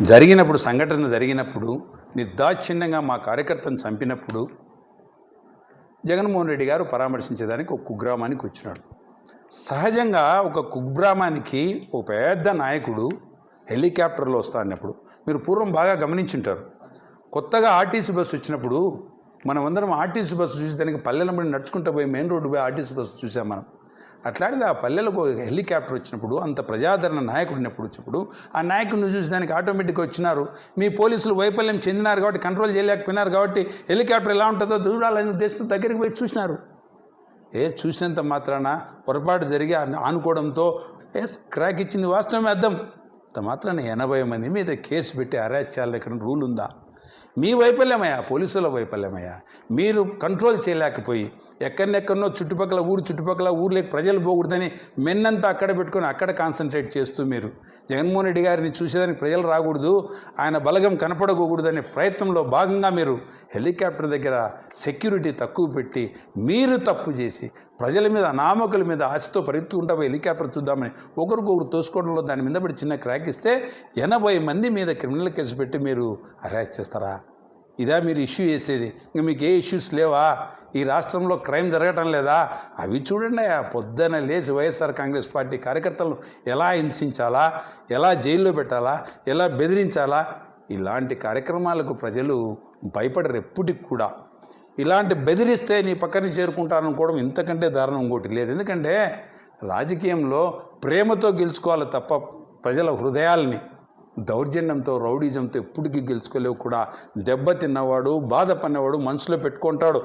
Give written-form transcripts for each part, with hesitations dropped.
జరిగినప్పుడు సంఘటన జరిగినప్పుడు నిర్దాక్షిణ్యంగా మా కార్యకర్తను చంపినప్పుడు జగన్మోహన్ రెడ్డి గారు పరామర్శించేదానికి ఒక కుగ్రామానికి వచ్చినాడు. సహజంగా ఒక కుగ్రామానికి ఒక పెద్ద నాయకుడు హెలికాప్టర్లో వస్తా అన్నప్పుడు మీరు పూర్వం బాగా గమనించుంటారు. కొత్తగా ఆర్టీసీ బస్సు వచ్చినప్పుడు మనమందరం ఆర్టీసీ బస్సు చూసేదానికి పల్లెల మీద నడుచుకుంటూ పోయి మెయిన్ రోడ్డు పోయి ఆర్టీసీ బస్సు చూసాం మనం. అట్లాంటిది ఆ పల్లెలకు హెలికాప్టర్ వచ్చినప్పుడు అంత ప్రజాదరణ నాయకుడు వచ్చినప్పుడు ఆ నాయకుడిని చూసేదానికి ఆటోమేటిక్గా వచ్చినారు. మీ పోలీసులు వైఫల్యం చెందినారు కాబట్టి కంట్రోల్ చేయలేకపోయినారు కాబట్టి హెలికాప్టర్ ఎలా ఉంటుందో చూడాలని ఉద్దేశంతో దగ్గరికి పోయి చూసినారు. చూసినంత మాత్రాన పొరపాటు జరిగి ఆనుకోవడంతో క్రాక్ ఇచ్చింది వాస్తవమే అర్థం. అంత మాత్రాన 80 మంది మీద కేసు పెట్టి అరెస్ట్ చేయాలి ఇక్కడ రూల్ ఉందా? మీ వైఫల్యమయ్యా, పోలీసుల వైఫల్యమయ్యా. మీరు కంట్రోల్ చేయలేకపోయి ఎక్కడెక్కడనో చుట్టుపక్కల ఊర్లోకి ప్రజలు పోకూడదని మెన్నంతా అక్కడ పెట్టుకొని అక్కడ కాన్సన్ట్రేట్ చేస్తూ మీరు జగన్మోహన్ రెడ్డి గారిని చూసేదానికి ప్రజలు రాకూడదు, ఆయన బలగం కనపడకూడదనే ప్రయత్నంలో భాగంగా మీరు హెలికాప్టర్ దగ్గర సెక్యూరిటీ తక్కువ పెట్టి మీరు తప్పు చేసి ప్రజల మీద అనామకుల మీద ఆశతో పరిగెత్తుకుంటా పోయి హెలికాప్టర్ చూద్దామని ఒకరికొకరు తోసుకోవడంలో దాని మీద పడి చిన్న క్రాక్ ఇస్తే 80 మంది మీద క్రిమినల్ కేసు పెట్టి మీరు అరెస్ట్ చేస్తారా? ఇదా మీరు ఇష్యూ చేసేది? ఇంకా మీకు ఏ ఇష్యూస్ లేవా? ఈ రాష్ట్రంలో క్రైమ్ జరగటం లేదా? అవి చూడండి. పొద్దున లేచి వైఎస్ఆర్ కాంగ్రెస్ పార్టీ కార్యకర్తలను ఎలా హింసించాలా, ఎలా జైల్లో పెట్టాలా, ఎలా బెదిరించాలా, ఇలాంటి కార్యక్రమాలకు ప్రజలు భయపడరు ఎప్పటికి కూడా. ఇలాంటి బెదిరిస్తే నీ పక్కన చేరుకుంటారనుకోవడం ఇంతకంటే దారుణం ఇంకోటి లేదు. ఎందుకంటే రాజకీయంలో ప్రేమతో గెలుచుకోవాలి తప్ప ప్రజల హృదయాల్ని దౌర్జన్యంతో రౌడీజంతో ఎప్పటికీ గెలుచుకోలేవు కూడా. దెబ్బతిన్నవాడు బాధపడినవాడు మనసులో పెట్టుకుంటాడు.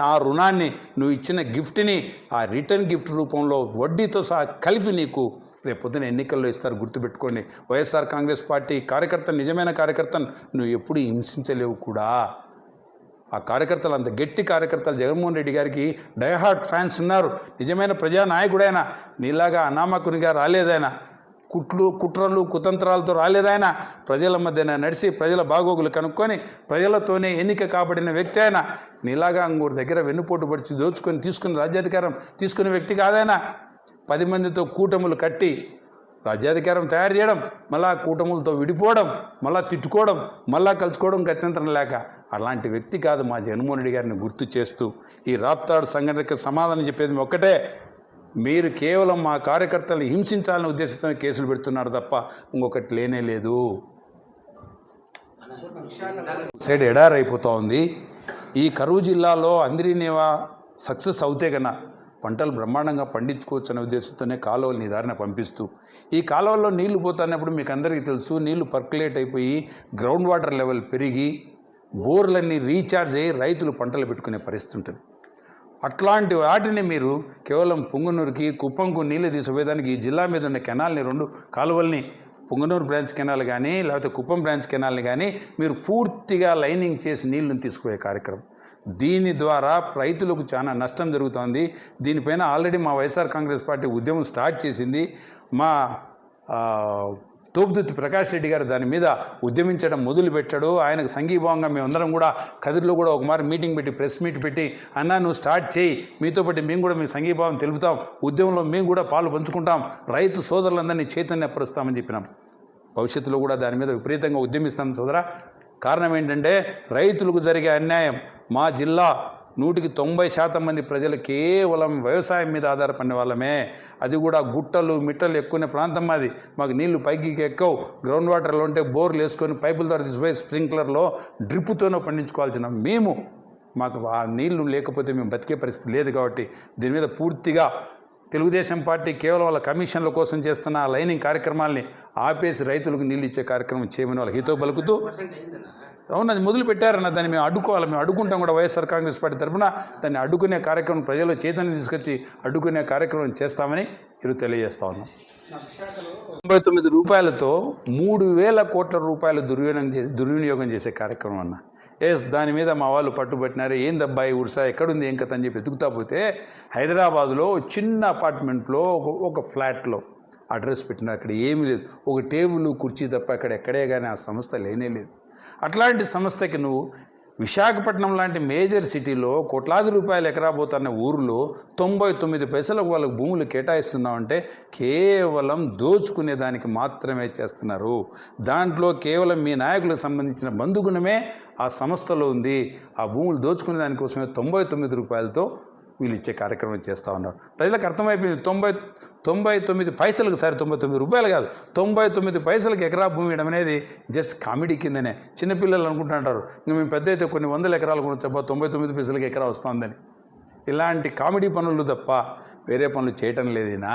ఆ రుణాన్ని నువ్వు ఇచ్చిన గిఫ్ట్ని ఆ రిటర్న్ గిఫ్ట్ రూపంలో వడ్డీతో సహా కలిపి నీకు రేపొద్దున ఎన్నికల్లో ఇస్తారు. గుర్తుపెట్టుకోండి. వైఎస్ఆర్ కాంగ్రెస్ పార్టీ కార్యకర్త, నిజమైన కార్యకర్తను నువ్వు ఎప్పుడు హింసించలేవు కూడా. ఆ కార్యకర్తలు అంత గట్టి కార్యకర్తలు జగన్మోహన్ రెడ్డి గారికి డైహార్ట్ ఫ్యాన్స్ ఉన్నారు. నిజమైన ప్రజానాయకుడైనా నీలాగా అనామకునిగా రాలేదైనా, కుట్రలు కుతంత్రాలతో రాలేదాయన. ప్రజల మధ్యన నడిచి ప్రజల బాగోగులు కనుక్కొని ప్రజలతోనే ఎన్నిక కాబడిన వ్యక్తి అయినా. నీలాగా అంగూరు దగ్గర వెన్నుపోటు పడిచి తీసుకుని రాజ్యాధికారం తీసుకునే వ్యక్తి కాదైనా. 10 మందితో కూటములు కట్టి రాజ్యాధికారం తయారు చేయడం, మళ్ళా కూటములతో విడిపోవడం, మళ్ళా తిట్టుకోవడం, మళ్ళా కలుసుకోవడం గత్యంతరం లేక అలాంటి వ్యక్తి కాదు మా జగన్మోహన్ రెడ్డి గారిని గుర్తు చేస్తూ ఈ రాప్తాడు సంఘటనకి సమాధానం చెప్పేది ఒకటే. మీరు కేవలం మా కార్యకర్తలు హింసించాలనే ఉద్దేశంతో కేసులు పెడుతున్నారు తప్ప ఇంకొకటి లేనే లేదు. సైడ్ ఎడారైపోతూ ఉంది. ఈ కరువు జిల్లాలో అందరినేవా సక్సెస్ అవుతే కన్నా పంటలు బ్రహ్మాండంగా పండించుకోవచ్చు అనే ఉద్దేశంతోనే కాలువలు నిదారణ పంపిస్తూ ఈ కాలువల్లో నీళ్లు పోతున్నప్పుడు మీకు అందరికీ తెలుసు, నీళ్లు పర్కులేట్ అయిపోయి గ్రౌండ్ వాటర్ లెవెల్ పెరిగి బోర్లన్నీ రీఛార్జ్ అయ్యి రైతులు పంటలు పెట్టుకునే పరిస్థితి ఉంటుంది. అట్లాంటి వాటిని మీరు కేవలం పొంగనూరుకి కుప్పంకు నీళ్ళు తీసుకుపోయేదానికి ఈ జిల్లా మీద ఉన్న కెనాల్ని 2 కాలువల్ని పొంగనూరు బ్రాంచ్ కెనాల్ కానీ లేకపోతే కుప్పం బ్రాంచ్ కెనాల్ని కానీ మీరు పూర్తిగా లైనింగ్ చేసి నీళ్ళని తీసుకుపోయే కార్యక్రమం. దీని ద్వారా రైతులకు చాలా నష్టం జరుగుతోంది. దీనిపైన ఆల్రెడీ మా వైఎస్ఆర్ కాంగ్రెస్ పార్టీ ఉద్యమం స్టార్ట్ చేసింది. మా తోపుదుర్తి ప్రకాష్ రెడ్డి గారు దాని మీద ఉద్యమించడం మొదలుపెట్టాడు. ఆయనకు సంఘీభావంగా మేమందరం కూడా కదిరిలో కూడా ఒకమారి మీటింగ్ పెట్టి ప్రెస్ మీట్ పెట్టి అన్నా నువ్వు స్టార్ట్ చేయి, మీతో పాటు మేము కూడా మీ సంఘీభావం తెలుపుతాం, ఉద్యమంలో మేము కూడా పాలు పంచుకుంటాం, రైతు సోదరులందరినీ చైతన్యపరుస్తామని చెప్పినాం. భవిష్యత్తులో కూడా దాని మీద విపరీతంగా ఉద్యమిస్తాం సోదరా. కారణం ఏంటంటే రైతులకు జరిగే అన్యాయం. మా జిల్లా 190% మంది ప్రజలు కేవలం వ్యవసాయం మీద ఆధారపడిన వాళ్ళమే. అది కూడా గుట్టలు మిట్టలు ఎక్కువ ప్రాంతం మాది. మాకు నీళ్లు పైకి ఎక్కవు. గ్రౌండ్ వాటర్లో ఉంటే బోర్లు వేసుకొని పైపుల ద్వారా తీసుకుపోయి స్ప్రింక్లర్లో డ్రిప్పుతోనో పండించుకోవాల్సిన మాకు ఆ నీళ్లు లేకపోతే మేము బతికే పరిస్థితి లేదు. కాబట్టి దీని మీద పూర్తిగా తెలుగుదేశం పార్టీ కేవలం వాళ్ళ కమిషన్ల కోసం చేస్తున్న ఆ లైనింగ్ కార్యక్రమాల్ని ఆపేసి రైతులకు నీళ్ళు ఇచ్చే కార్యక్రమం చేయమని వాళ్ళ హితో పలుకుతూ అవును అది మొదలు పెట్టారన్న. దాన్ని మేము అడ్డుకోవాలి, మేము అడ్డుకుంటాం కూడా. వైఎస్ఆర్ కాంగ్రెస్ పార్టీ తరఫున దాన్ని అడ్డుకునే కార్యక్రమం, ప్రజల్లో చైతన్యం తీసుకొచ్చి అడ్డుకునే కార్యక్రమం చేస్తామని ఈరోజు తెలియజేస్తా ఉన్నాం. 99 రూపాయలతో 3,000 కోట్ల రూపాయలు దుర్వినియోగం చేసే కార్యక్రమం అన్న. దాని మీద మా వాళ్ళు పట్టుబట్టినారు. ఏందబ్బాయి ఉర్సా ఎక్కడుంది ఏం కథ అని చెప్పి ఎదుగుతా పోతే హైదరాబాదులో చిన్న అపార్ట్మెంట్లో ఒక ఫ్లాట్లో అడ్రస్ పెట్టినారు. అక్కడ ఏమీ లేదు, ఒక టేబుల్ కుర్చీ తప్ప అక్కడ ఎక్కడే కానీ ఆ సంస్థ లేనే లేదు. అట్లాంటి సంస్థకి నువ్వు విశాఖపట్నం లాంటి మేజర్ సిటీలో కోట్లాది రూపాయలు ఎకరా పోతున్న ఊరిలో 99 పైసలకు వాళ్ళకు భూములు కేటాయిస్తున్నామంటే కేవలం దోచుకునే దానికి మాత్రమే చేస్తున్నారు. దాంట్లో కేవలం మీ నాయకులకు సంబంధించిన బంధుగుణమే ఆ సంస్థలో ఉంది. ఆ భూములు దోచుకునే దానికోసమే 99 రూపాయలతో వీళ్ళు ఇచ్చే కార్యక్రమం చేస్తూ ఉన్నారు. ప్రజలకు అర్థమైపోయింది. 99 పైసలకు, సరే 99 రూపాయలు కాదు, 99 పైసలకు ఎకరా భూమి ఇవ్వడం అనేది జస్ట్ కామెడీ కిందనే. చిన్నపిల్లలు అనుకుంటుంటారు ఇంకా మేము పెద్ద అయితే కొన్ని వందల ఎకరాలు కూడా చెప్పా 99 పైసలకి ఎకరా వస్తుందని. ఇలాంటి కామెడీ పనులు తప్ప వేరే పనులు చేయటం లేదైనా.